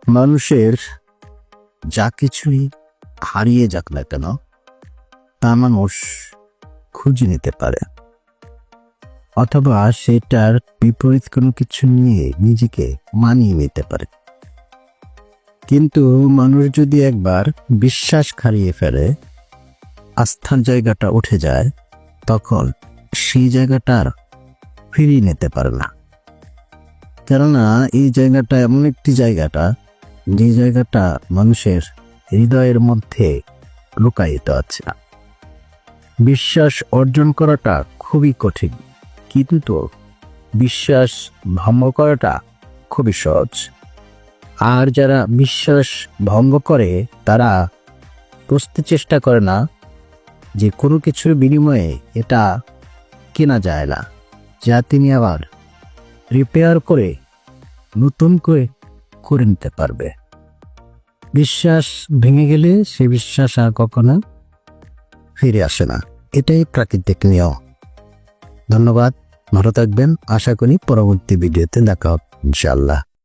মানুষের যা কিছুই হারিয়ে যাক না কেন তা মানুষ খুঁজে নিতে পারে, অথবা সেটার বিপরীত কোনো কিছু নিয়ে নিজেকে মানিয়ে নিতে পারে। কিন্তু মানুষ যদি একবার বিশ্বাস হারিয়ে ফেলে, আস্থার জায়গাটা উঠে যায়, তখন সেই জায়গাটার ফিরিয়ে নিতে পারে না। কেননা এই জায়গাটা এমন একটি জায়গাটা, যে জায়গাটা মানুষের হৃদয়ের মধ্যে লুকায়িত আছে। বিশ্বাস অর্জন করাটা খুবই কঠিন, কিন্তু বিশ্বাস ভঙ্গ করাটা খুবই সহজ। আর যারা বিশ্বাস ভঙ্গ করে তারা বুঝতে চেষ্টা করে না যে কোনো কিছুর বিনিময়ে এটা কেনা যায় না, যা তিনি আবার রিপেয়ার করে নতুন করে নিতে পারবে। বিশ্বাস ভেঙে গেলে সে বিশ্বাস আর কখনো ফিরে আসে না। এটাই প্রাকৃতিক নিয়ম। ধন্যবাদ, ভালো থাকবেন। আশা করি পরবর্তী ভিডিওতে দেখা হবে ইনশাআল্লাহ।